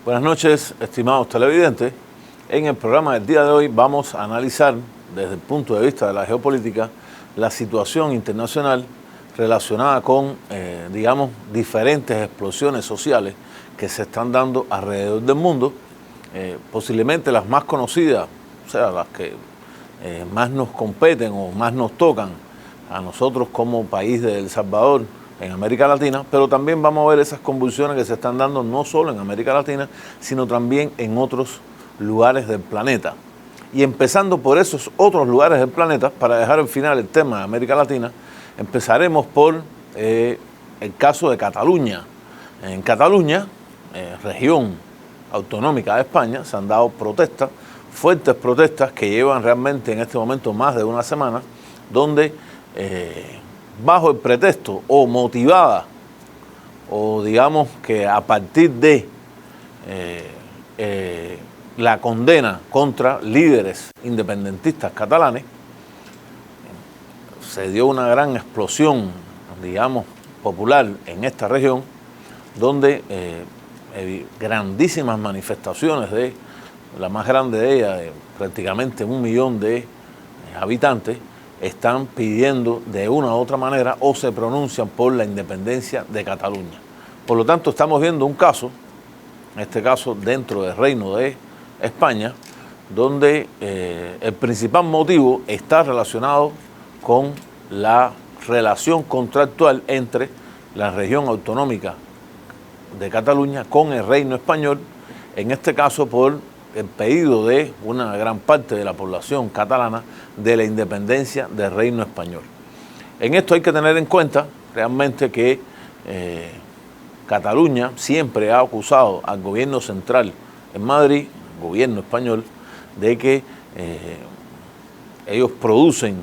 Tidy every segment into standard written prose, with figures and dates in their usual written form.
Buenas noches, estimados televidentes. En el programa del día de hoy vamos a analizar desde el punto de vista de la geopolítica la situación internacional relacionada con, diferentes explosiones sociales que se están dando alrededor del mundo. Posiblemente las más conocidas, o sea, las que más nos competen o más nos tocan a nosotros como país de El Salvador en América Latina, pero también vamos a ver esas convulsiones que se están dando no solo en América Latina, sino también en otros lugares del planeta. Y empezando por esos otros lugares del planeta, para dejar al final el tema de América Latina, empezaremos por el caso de Cataluña. En Cataluña, región autonómica de España, se han dado protestas, fuertes protestas que llevan realmente en este momento más de una semana, donde bajo el pretexto o motivada, o digamos que a partir de la condena contra líderes independentistas catalanes, se dio una gran explosión, digamos, popular en esta región, donde grandísimas manifestaciones de la más grande de ellas, de prácticamente 1 millón de habitantes, están pidiendo de una u otra manera o se pronuncian por la independencia de Cataluña. Por lo tanto, estamos viendo un caso, en este caso dentro del Reino de España, donde el principal motivo está relacionado con la relación contractual entre la región autonómica de Cataluña con el Reino Español, en este caso por el pedido de una gran parte de la población catalana de la independencia del Reino Español. En esto hay que tener en cuenta realmente que Cataluña siempre ha acusado al gobierno central en Madrid, el gobierno español, de que ellos producen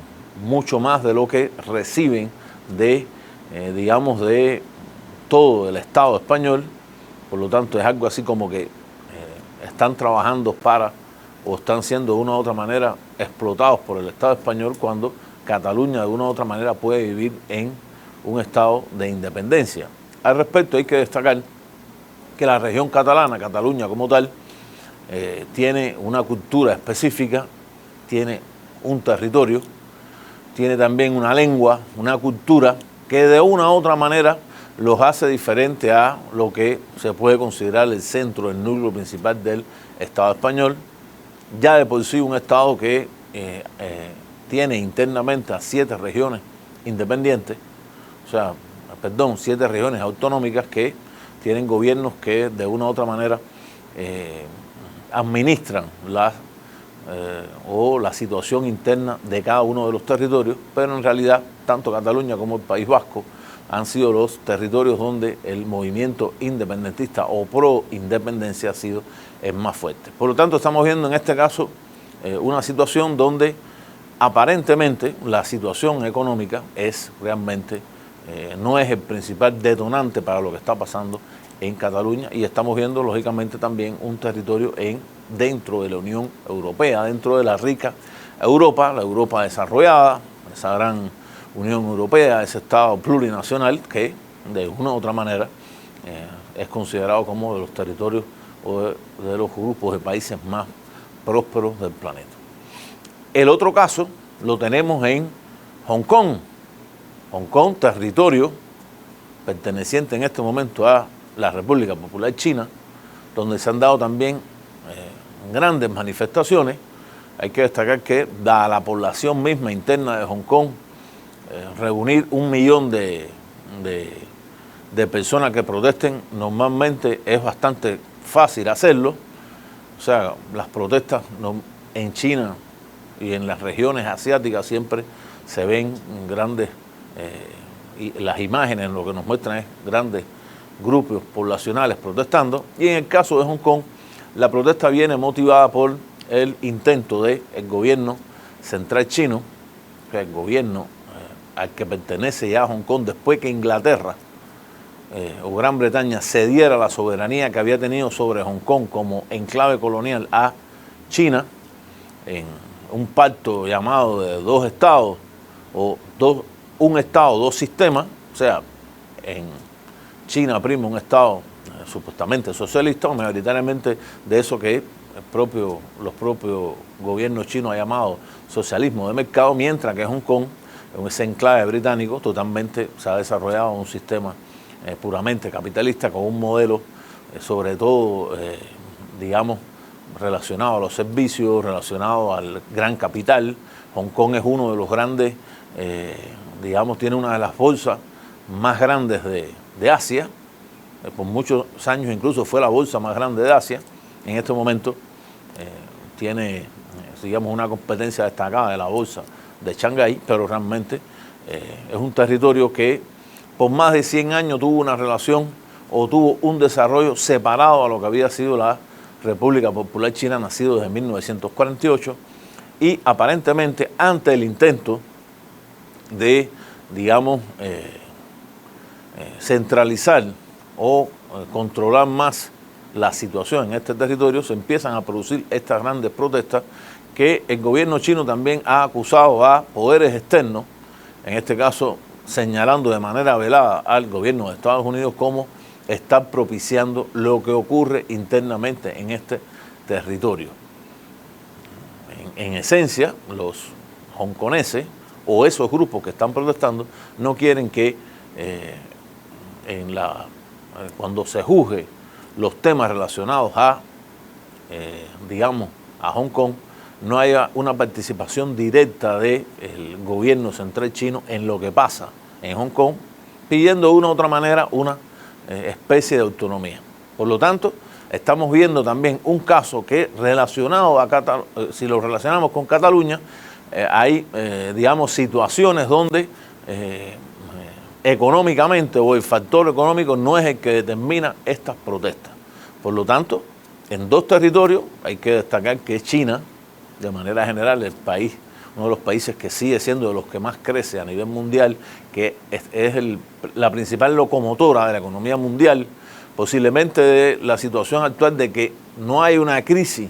mucho más de lo que reciben de todo el Estado español. Por lo tanto, es algo así como que están trabajando para o están siendo de una u otra manera explotados por el Estado español, cuando Cataluña de una u otra manera puede vivir en un estado de independencia. Al respecto hay que destacar que la región catalana, Cataluña como tal, tiene una cultura específica, tiene un territorio, tiene también una lengua, una cultura que de una u otra manera los hace diferente a lo que se puede considerar el centro, el núcleo principal del Estado español. Ya de por sí un Estado que tiene internamente a 7 regiones independientes, 7 regiones autonómicas que tienen gobiernos que de una u otra manera administran la situación interna de cada uno de los territorios, pero en realidad tanto Cataluña como el País Vasco han sido los territorios donde el movimiento independentista o pro-independencia ha sido el más fuerte. Por lo tanto, estamos viendo en este caso una situación donde aparentemente la situación económica es realmente, no es el principal detonante para lo que está pasando en Cataluña, y estamos viendo lógicamente también un territorio dentro de la Unión Europea, dentro de la rica Europa, la Europa desarrollada, esa gran Unión Europea, ese Estado plurinacional que de una u otra manera es considerado como de los territorios o de los grupos de países más prósperos del planeta. El otro caso lo tenemos en Hong Kong. Hong Kong, territorio perteneciente en este momento a la República Popular China, donde se han dado también grandes manifestaciones. Hay que destacar que dada la población misma interna de Hong Kong, reunir 1 millón de personas que protesten normalmente es bastante fácil hacerlo. O sea, las protestas en China y en las regiones asiáticas siempre se ven grandes, y las imágenes lo que nos muestran es grandes grupos poblacionales protestando, y en el caso de Hong Kong la protesta viene motivada por el intento del gobierno central chino, que es el gobierno al que pertenece ya Hong Kong después que Inglaterra o Gran Bretaña cediera la soberanía que había tenido sobre Hong Kong como enclave colonial a China, en un pacto llamado de 2 estados, o un estado, 2 sistemas. O sea, en China prima un estado supuestamente socialistas, o mayoritariamente de eso que los propios gobiernos chinos han llamado socialismo de mercado, mientras que Hong Kong, en ese enclave británico, totalmente se ha desarrollado un sistema puramente capitalista, con un modelo sobre todo, digamos, relacionado a los servicios, relacionado al gran capital. Hong Kong es uno de los grandes, digamos, tiene una de las bolsas más grandes de Asia, por muchos años incluso fue la bolsa más grande de Asia. En este momento tiene, digamos, una competencia destacada de la bolsa de Shanghái, pero realmente es un territorio que por más de 100 años tuvo una relación o tuvo un desarrollo separado a lo que había sido la República Popular China, nacido desde 1948, y aparentemente ante el intento de, digamos, centralizar o controlar más la situación en este territorio, se empiezan a producir estas grandes protestas que el gobierno chino también ha acusado a poderes externos, en este caso señalando de manera velada al gobierno de Estados Unidos como estar propiciando lo que ocurre internamente en este territorio. En esencia, los hongkoneses o esos grupos que están protestando no quieren que cuando se juzgue los temas relacionados a, digamos, a Hong Kong, no haya una participación directa del gobierno central chino en lo que pasa en Hong Kong, pidiendo de una u otra manera una especie de autonomía. Por lo tanto, estamos viendo también un caso que relacionado a si lo relacionamos con Cataluña, hay, digamos, situaciones donde económicamente o el factor económico no es el que determina estas protestas. Por lo tanto, en dos territorios hay que destacar que China, de manera general, el país, uno de los países que sigue siendo de los que más crece a nivel mundial, que es la principal locomotora de la economía mundial, posiblemente de la situación actual de que no hay una crisis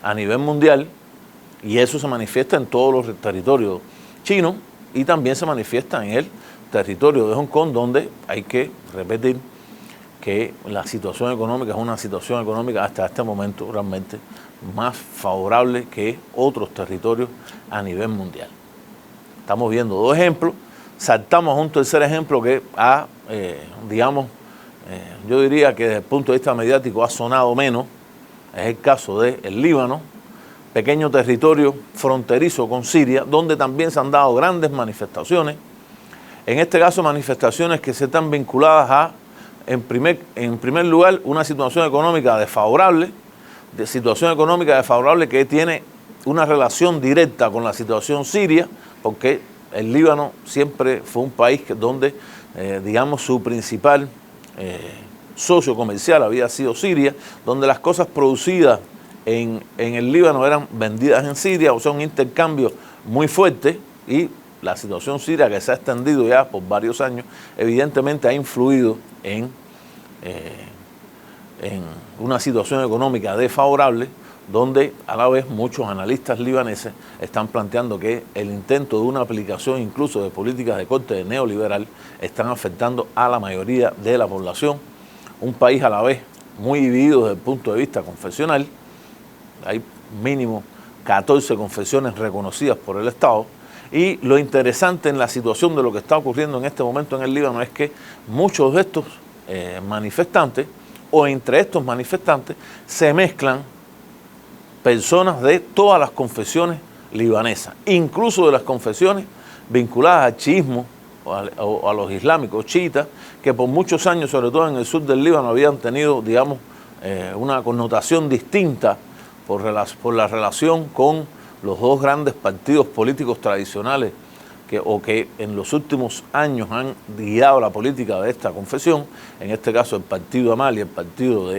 a nivel mundial, y eso se manifiesta en todos los territorios chinos y también se manifiesta en el territorio de Hong Kong, donde hay que repetir que la situación económica es una situación económica hasta este momento realmente más favorable que otros territorios a nivel mundial. Estamos viendo dos ejemplos, saltamos a un tercer ejemplo que digamos, yo diría que desde el punto de vista mediático ha sonado menos, es el caso del Líbano, pequeño territorio fronterizo con Siria, donde también se han dado grandes manifestaciones, en este caso manifestaciones que se están vinculadas a, en primer lugar, una situación económica desfavorable, que tiene una relación directa con la situación siria, porque el Líbano siempre fue un país donde, digamos, su principal socio comercial había sido Siria, donde las cosas producidas en el Líbano eran vendidas en Siria, o sea, un intercambio muy fuerte, y la situación siria, que se ha extendido ya por varios años, evidentemente ha influido en una situación económica desfavorable, donde a la vez muchos analistas libaneses están planteando que el intento de una aplicación incluso de políticas de corte neoliberal están afectando a la mayoría de la población. Un país a la vez muy dividido desde el punto de vista confesional, hay mínimo 14 confesiones reconocidas por el Estado, y lo interesante en la situación de lo que está ocurriendo en este momento en el Líbano es que muchos de estos manifestantes, o entre estos manifestantes, se mezclan personas de todas las confesiones libanesas, incluso de las confesiones vinculadas al chiismo o a los islámicos chiitas, que por muchos años, sobre todo en el sur del Líbano, habían tenido, digamos, una connotación distinta por la relación con los dos grandes partidos políticos tradicionales que en los últimos años han guiado la política de esta confesión, en este caso el partido Amal y el partido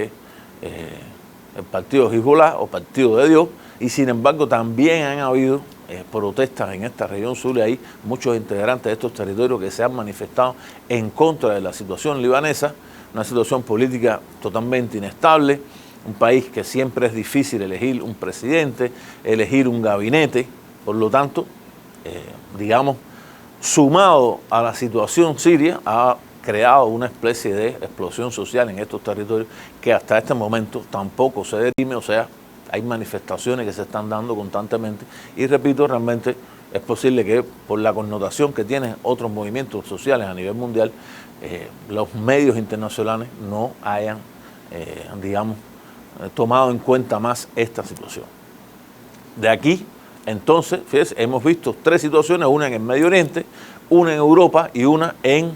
Hezbollah o Partido de Dios, y sin embargo también han habido protestas en esta región sur, y hay muchos integrantes de estos territorios que se han manifestado en contra de la situación libanesa, una situación política totalmente inestable, un país que siempre es difícil elegir un presidente, elegir un gabinete. Por lo tanto, digamos, sumado a la situación siria, ha creado una especie de explosión social en estos territorios que hasta este momento tampoco se dirime, o sea, hay manifestaciones que se están dando constantemente y repito, realmente es posible que por la connotación que tienen otros movimientos sociales a nivel mundial, los medios internacionales no hayan, digamos, tomado en cuenta más esta situación. De aquí, entonces, fíjense, hemos visto 3 situaciones, una en el Medio Oriente, una en Europa y una en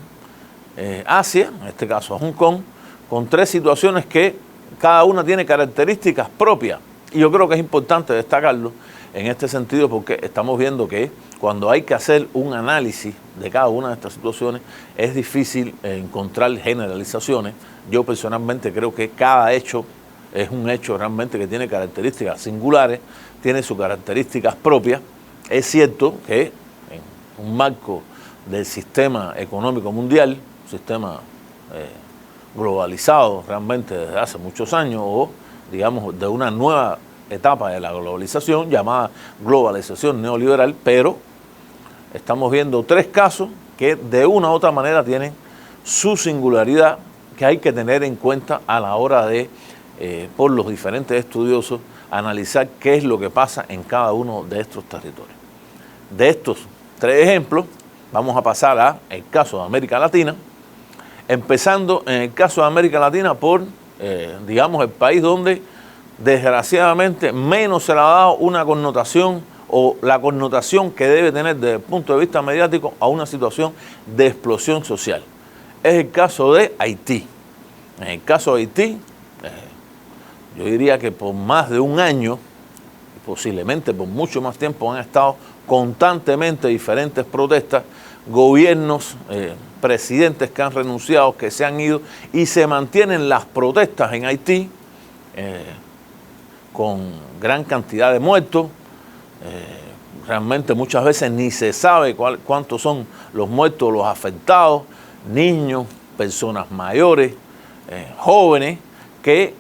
Asia, en este caso Hong Kong, con 3 situaciones que cada una tiene características propias. Y yo creo que es importante destacarlo en este sentido porque estamos viendo que cuando hay que hacer un análisis de cada una de estas situaciones es difícil encontrar generalizaciones. Yo personalmente creo que cada hecho es un hecho realmente que tiene características singulares, tiene sus características propias. Es cierto que en un marco del sistema económico mundial, un sistema globalizado realmente desde hace muchos años o digamos de una nueva etapa de la globalización llamada globalización neoliberal, pero estamos viendo 3 casos que de una u otra manera tienen su singularidad que hay que tener en cuenta a la hora de, por los diferentes estudiosos, analizar qué es lo que pasa en cada uno de estos territorios. De estos 3 ejemplos, vamos a pasar al caso de América Latina, empezando en el caso de América Latina por, digamos, el país donde desgraciadamente menos se le ha dado una connotación o la connotación que debe tener desde el punto de vista mediático a una situación de explosión social. Es el caso de Haití. En el caso de Haití, yo diría que por más de un año, posiblemente por mucho más tiempo, han estado constantemente diferentes protestas, gobiernos, presidentes que han renunciado, que se han ido, y se mantienen las protestas en Haití con gran cantidad de muertos. Realmente muchas veces ni se sabe cuántos son los muertos, los afectados, niños, personas mayores, jóvenes, que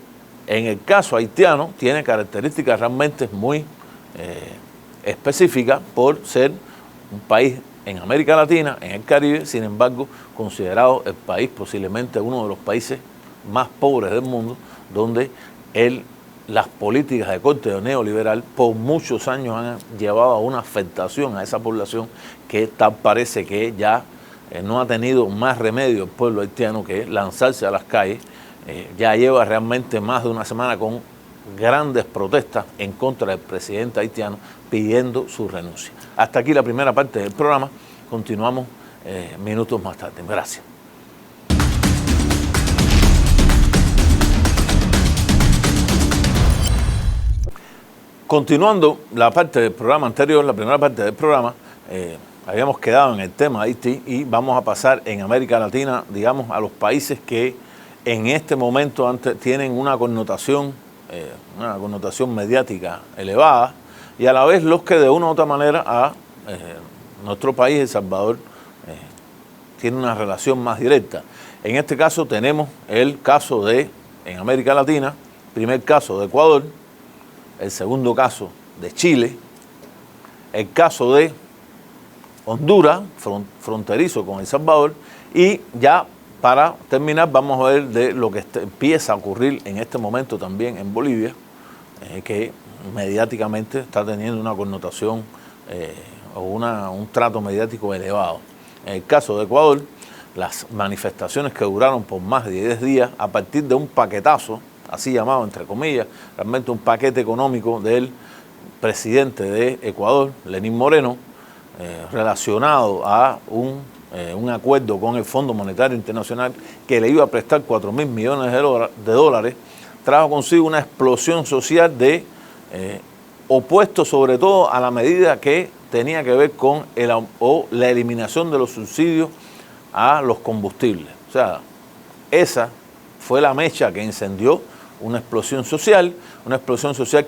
en el caso haitiano tiene características realmente muy específicas por ser un país en América Latina, en el Caribe, sin embargo, considerado el país posiblemente uno de los países más pobres del mundo, donde las políticas de corte neoliberal por muchos años han llevado a una afectación a esa población que tal parece que ya no ha tenido más remedio el pueblo haitiano que lanzarse a las calles. Ya lleva realmente más de una semana con grandes protestas en contra del presidente haitiano pidiendo su renuncia. Hasta aquí la primera parte del programa. Continuamos minutos más tarde. Gracias. Continuando la parte del programa anterior, la primera parte del programa, habíamos quedado en el tema Haití y vamos a pasar en América Latina, digamos, a los países que en este momento tienen una connotación mediática elevada y a la vez los que de una u otra manera a nuestro país, El Salvador, tiene una relación más directa. En este caso tenemos el caso en América Latina, primer caso de Ecuador, el segundo caso de Chile, el caso de Honduras, fronterizo con El Salvador, y ya para terminar vamos a ver de lo que empieza a ocurrir en este momento también en Bolivia, que mediáticamente está teniendo una connotación o un trato mediático elevado. En el caso de Ecuador, las manifestaciones que duraron por más de 10 días a partir de un paquetazo, así llamado entre comillas, realmente un paquete económico del presidente de Ecuador, Lenín Moreno, relacionado a un acuerdo con el Fondo Monetario Internacional que le iba a prestar 4.000 millones de dólares, trajo consigo una explosión social opuesto sobre todo a la medida que tenía que ver con la eliminación de los subsidios a los combustibles. O sea, esa fue la mecha que incendió una explosión social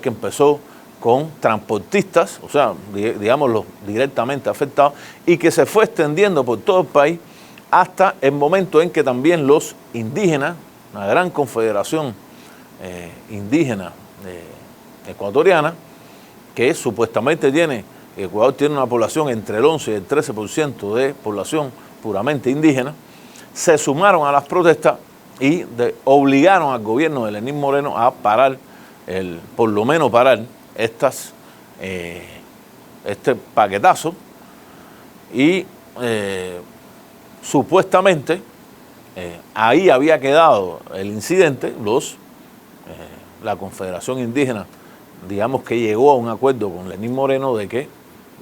que empezó con transportistas, o sea, digámoslo, directamente afectados, y que se fue extendiendo por todo el país hasta el momento en que también los indígenas, una gran confederación indígena ecuatoriana, que supuestamente Ecuador tiene una población entre el 11 y el 13% de población puramente indígena, se sumaron a las protestas y obligaron al gobierno de Lenín Moreno a parar, por lo menos parar este paquetazo, y supuestamente ahí había quedado el incidente. La Confederación Indígena, digamos que llegó a un acuerdo con Lenín Moreno de que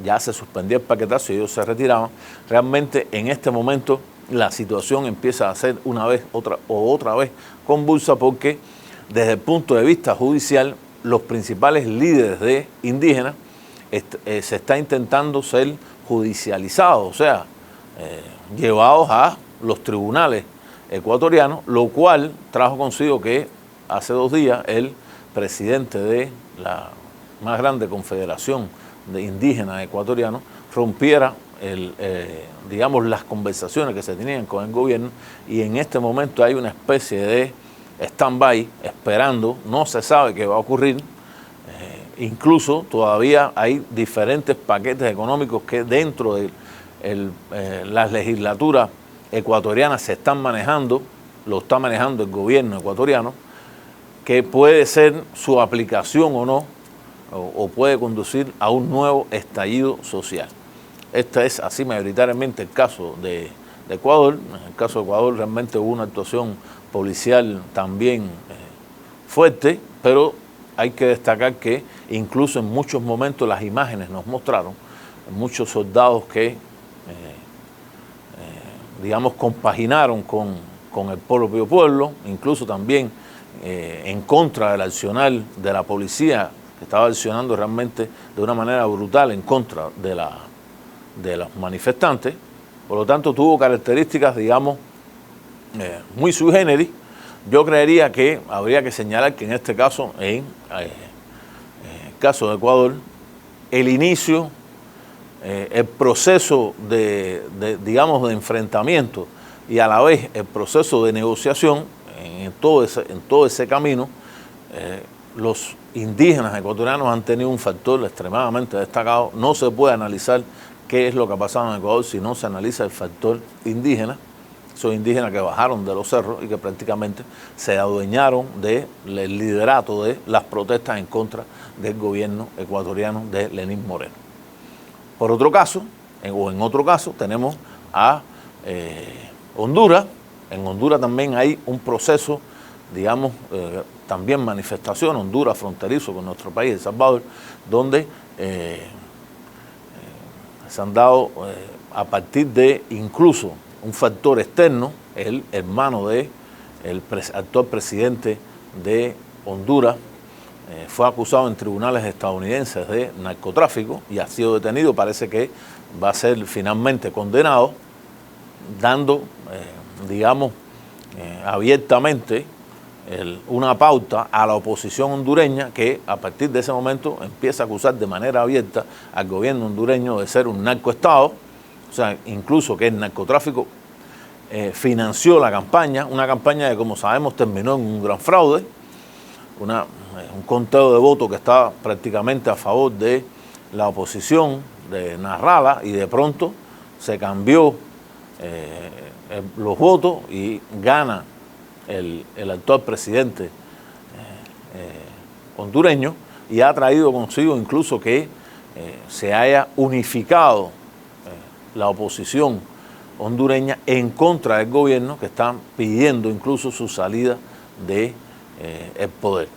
ya se suspendía el paquetazo y ellos se retiraban. Realmente en este momento la situación empieza a ser otra vez convulsa, porque desde el punto de vista judicial los principales líderes de indígenas se está intentando ser judicializados, o sea, llevados a los tribunales ecuatorianos, lo cual trajo consigo que hace 2 días el presidente de la más grande confederación de indígenas ecuatorianos rompiera digamos, las conversaciones que se tenían con el gobierno, y en este momento hay una especie de stand-by esperando, no se sabe qué va a ocurrir. Incluso todavía hay diferentes paquetes económicos que dentro de las legislaturas ecuatorianas se están manejando, lo está manejando el gobierno ecuatoriano, que puede ser su aplicación o no, o puede conducir a un nuevo estallido social. Este es así mayoritariamente el caso de Ecuador. En el caso de Ecuador realmente hubo una actuación policial también fuerte, pero hay que destacar que incluso en muchos momentos las imágenes nos mostraron muchos soldados que, digamos, compaginaron con el propio pueblo, incluso también en contra del accionar de la policía, que estaba accionando realmente de una manera brutal en contra de los manifestantes. Por lo tanto, tuvo características, digamos, muy sui generis. Yo creería que habría que señalar que en este caso, en el caso de Ecuador, el inicio, el proceso digamos, de enfrentamiento y a la vez el proceso de negociación, en todo ese camino, los indígenas ecuatorianos han tenido un factor extremadamente destacado. No se puede analizar qué es lo que ha pasado en Ecuador si no se analiza el factor indígena. Esos indígenas que bajaron de los cerros y que prácticamente se adueñaron del liderato de las protestas en contra del gobierno ecuatoriano de Lenín Moreno. Por otro caso, en otro caso, tenemos a Honduras. En Honduras también hay un proceso, digamos, también manifestación, Honduras fronterizo con nuestro país, El Salvador, donde se han dado a partir de incluso un factor externo. El hermano del actual presidente de Honduras fue acusado en tribunales estadounidenses de narcotráfico y ha sido detenido. Parece que va a ser finalmente condenado, dando, digamos, abiertamente una pauta a la oposición hondureña, que a partir de ese momento empieza a acusar de manera abierta al gobierno hondureño de ser un narcoestado. O sea, incluso que el narcotráfico financió la campaña, una campaña que, como sabemos, terminó en un gran fraude, un conteo de votos que estaba prácticamente a favor de la oposición de Nasrallah, y de pronto se cambió los votos y gana el actual presidente hondureño, y ha traído consigo incluso que se haya unificado la oposición hondureña en contra del gobierno, que están pidiendo incluso su salida del poder.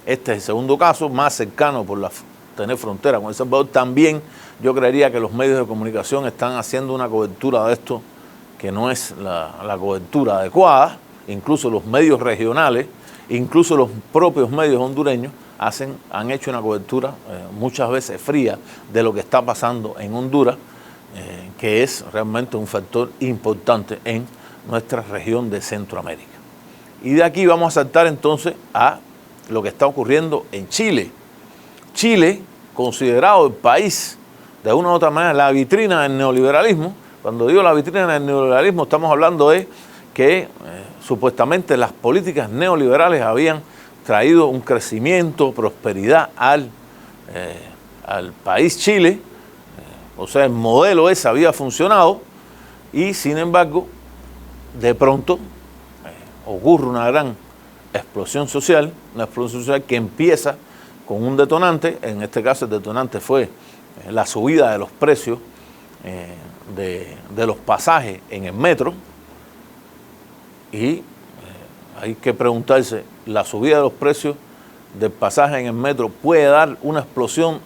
Este es el segundo caso, más cercano por tener frontera con El Salvador. También yo creería que los medios de comunicación están haciendo una cobertura de esto que no es la cobertura adecuada. Incluso los medios regionales, incluso los propios medios hondureños han hecho una cobertura muchas veces fría de lo que está pasando en Honduras, que es realmente un factor importante en nuestra región de Centroamérica. Y de aquí vamos a saltar entonces a lo que está ocurriendo en Chile. Chile, considerado el país, de una u otra manera, la vitrina del neoliberalismo. Cuando digo la vitrina del neoliberalismo, estamos hablando de que supuestamente las políticas neoliberales habían traído un crecimiento, prosperidad al país Chile. O sea, el modelo ese había funcionado, y sin embargo de pronto ocurre una gran explosión social que empieza con un detonante. En este caso el detonante fue la subida de los precios de los pasajes en el metro, y hay que preguntarse, ¿la subida de los precios del pasaje en el metro puede dar una explosión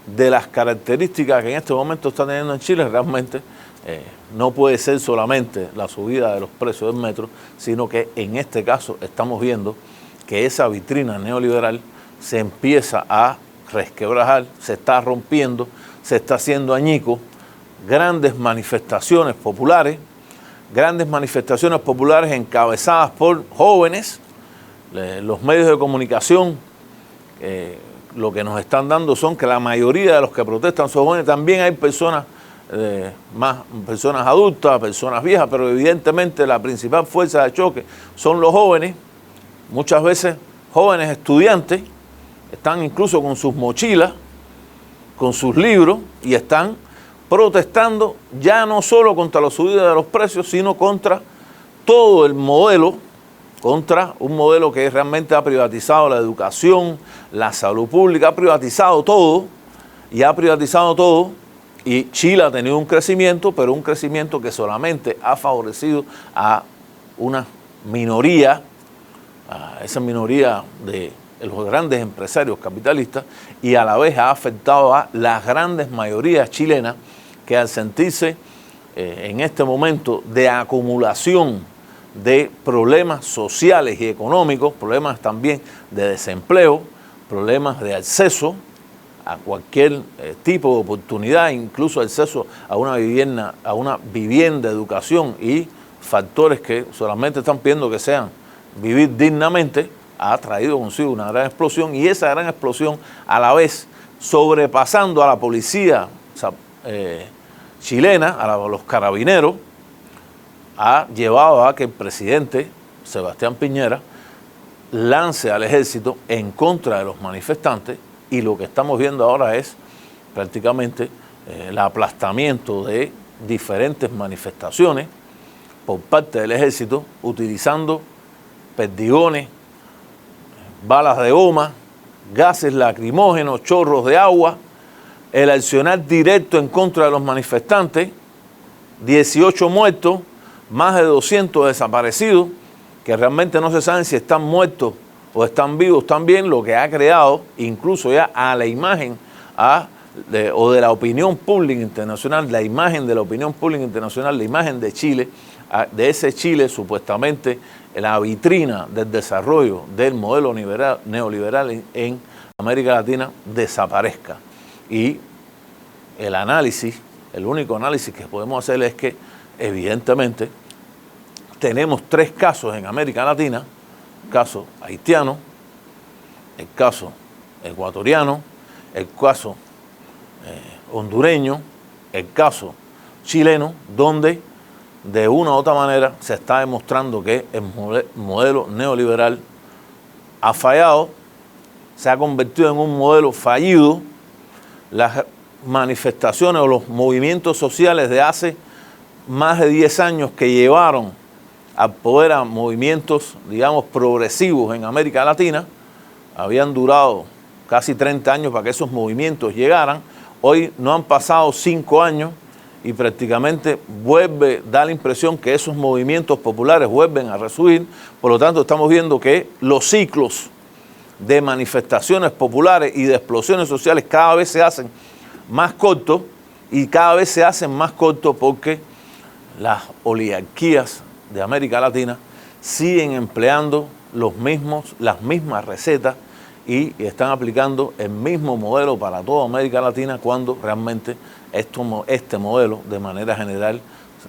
de las características que en este momento está teniendo en Chile? Realmente no puede ser solamente la subida de los precios del metro, sino que en este caso estamos viendo que esa vitrina neoliberal se empieza a resquebrajar, se está rompiendo, se está haciendo añicos. Grandes manifestaciones populares encabezadas por jóvenes. Los medios de comunicación lo que nos están dando son que la mayoría de los que protestan son jóvenes. También hay personas personas adultas, personas viejas, pero evidentemente la principal fuerza de choque son los jóvenes. Muchas veces jóvenes estudiantes están incluso con sus mochilas, con sus libros, y están protestando ya no solo contra la subida de los precios, sino contra todo el modelo, contra un modelo que realmente ha privatizado la educación, la salud pública, ha privatizado todo, y Chile ha tenido un crecimiento, pero un crecimiento que solamente ha favorecido a una minoría, a esa minoría de los grandes empresarios capitalistas, y a la vez ha afectado a las grandes mayorías chilenas que, al sentirse en este momento de acumulación de problemas sociales y económicos, problemas también de desempleo, problemas de acceso a cualquier tipo de oportunidad, incluso acceso a una vivienda, educación y factores que solamente están pidiendo que sean vivir dignamente, ha traído consigo una gran explosión, y esa gran explosión, a la vez sobrepasando a la policía chilena, a los carabineros, ha llevado a que el presidente Sebastián Piñera lance al ejército en contra de los manifestantes, y lo que estamos viendo ahora es prácticamente el aplastamiento de diferentes manifestaciones por parte del ejército, utilizando perdigones, balas de goma, gases lacrimógenos, chorros de agua, el accionar directo en contra de los manifestantes, 18 muertos, más de 200 desaparecidos, que realmente no se saben si están muertos o están vivos también, lo que ha creado incluso ya a la imagen de la opinión pública internacional, la imagen de la opinión pública internacional, la imagen de Chile, de ese Chile supuestamente la vitrina del desarrollo del modelo neoliberal en América Latina, desaparezca. Y el único análisis que podemos hacer es que evidentemente tenemos 3 casos en América Latina: el caso haitiano, el caso ecuatoriano, el caso hondureño, el caso chileno, donde de una u otra manera se está demostrando que el modelo neoliberal ha fallado, se ha convertido en un modelo fallido. Las manifestaciones o los movimientos sociales de hace más de 10 años que llevaron al poder a movimientos, digamos, progresivos en América Latina, habían durado casi 30 años para que esos movimientos llegaran. Hoy no han pasado 5 años y prácticamente da la impresión que esos movimientos populares vuelven a resurgir. Por lo tanto, estamos viendo que los ciclos de manifestaciones populares y de explosiones sociales cada vez se hacen más cortos, y cada vez se hacen más cortos porque las oligarquías de América Latina siguen empleando las mismas recetas y están aplicando el mismo modelo para toda América Latina, cuando realmente este modelo, de manera general,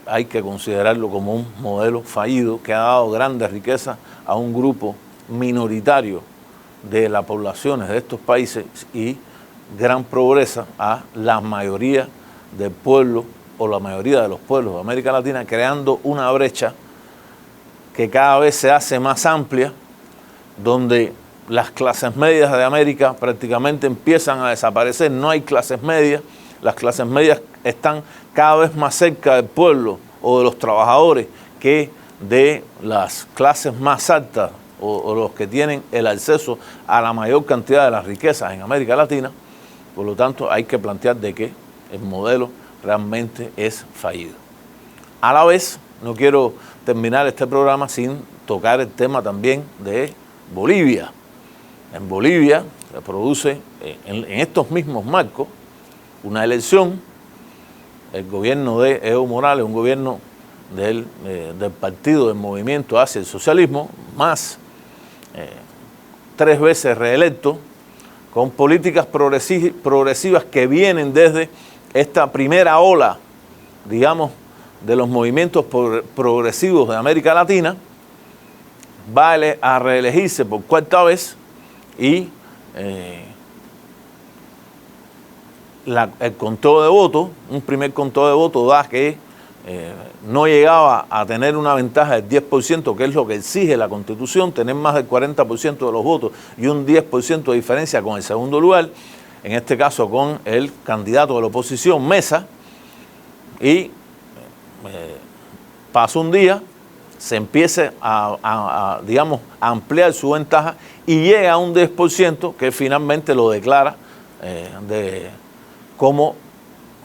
hay que considerarlo como un modelo fallido que ha dado grandes riquezas a un grupo minoritario de las poblaciones de estos países y gran pobreza a la mayoría del pueblo o la mayoría de los pueblos de América Latina, creando una brecha que cada vez se hace más amplia, donde las clases medias de América prácticamente empiezan a desaparecer. No hay clases medias, las clases medias están cada vez más cerca del pueblo o de los trabajadores que de las clases más altas o los que tienen el acceso a la mayor cantidad de las riquezas en América Latina. Por lo tanto, hay que plantear de que el modelo realmente es fallido. A la vez, no quiero terminar este programa sin tocar el tema también de Bolivia. En Bolivia se produce en estos mismos marcos una elección. El gobierno de Evo Morales, un gobierno del partido del movimiento hacia el socialismo, más 3 veces reelecto, con políticas progresivas que vienen desde esta primera ola, digamos, de los movimientos progresivos de América Latina, va a reelegirse por 4ª vez y el conteo de votos, un primer conteo de votos da que no llegaba a tener una ventaja del 10%, que es lo que exige la Constitución, tener más del 40% de los votos y un 10% de diferencia con el segundo lugar, en este caso con el candidato de la oposición, Mesa, y pasa un día, se empieza digamos, a ampliar su ventaja y llega a un 10% que finalmente lo declara como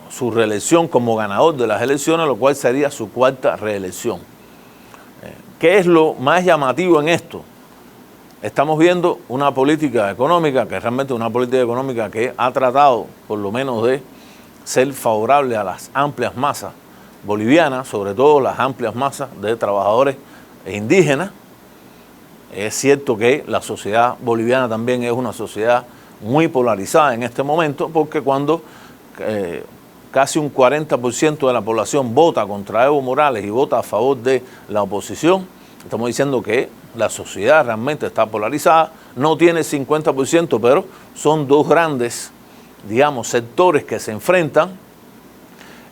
su reelección como ganador de las elecciones, lo cual sería su 4ª reelección. ¿Qué es lo más llamativo en esto? Estamos viendo una política económica, que realmente es una política económica que ha tratado por lo menos de ser favorable a las amplias masas bolivianas, sobre todo las amplias masas de trabajadores e indígenas. Es cierto que la sociedad boliviana también es una sociedad muy polarizada en este momento, porque cuando casi un 40% de la población vota contra Evo Morales y vota a favor de la oposición, estamos diciendo que la sociedad realmente está polarizada, no tiene 50%, pero son 2 grandes, digamos, sectores que se enfrentan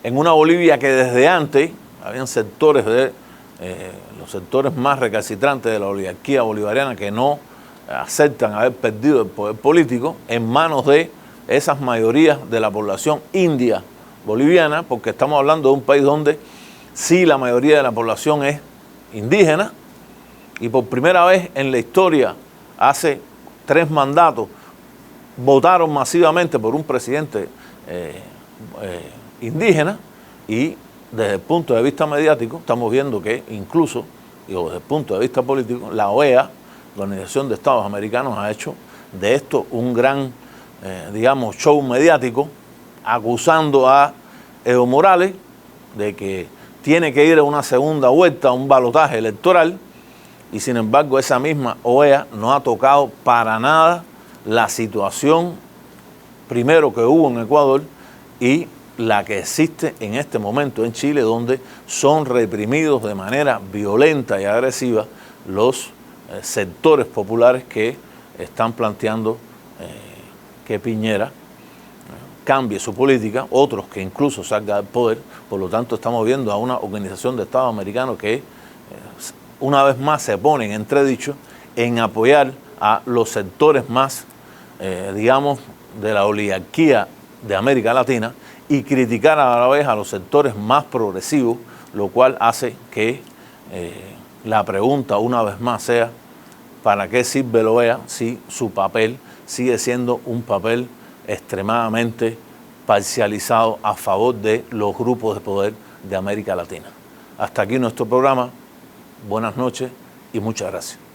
en una Bolivia que desde antes habían sectores los sectores más recalcitrantes de la oligarquía bolivariana que no aceptan haber perdido el poder político en manos de esas mayorías de la población india boliviana, porque estamos hablando de un país donde sí la mayoría de la población es indígena, y por primera vez en la historia, hace 3 mandatos, votaron masivamente por un presidente indígena, y desde el punto de vista mediático estamos viendo que incluso, digo, desde el punto de vista político, la OEA, la Organización de Estados Americanos, ha hecho de esto un gran, digamos, show mediático, acusando a Evo Morales de que tiene que ir a una segunda vuelta, a un balotaje electoral, y sin embargo esa misma OEA no ha tocado para nada la situación primero que hubo en Ecuador y la que existe en este momento en Chile, donde son reprimidos de manera violenta y agresiva los sectores populares que están planteando que Piñera cambie su política, otros que incluso salga del poder. Por lo tanto, estamos viendo a una Organización de Estados Americanos que una vez más se pone en entredicho en apoyar a los sectores más, digamos, de la oligarquía de América Latina y criticar a la vez a los sectores más progresivos, lo cual hace que la pregunta una vez más sea: ¿para qué sirve la OEA si su papel sigue siendo un papel extremadamente parcializado a favor de los grupos de poder de América Latina? Hasta aquí nuestro programa. Buenas noches y muchas gracias.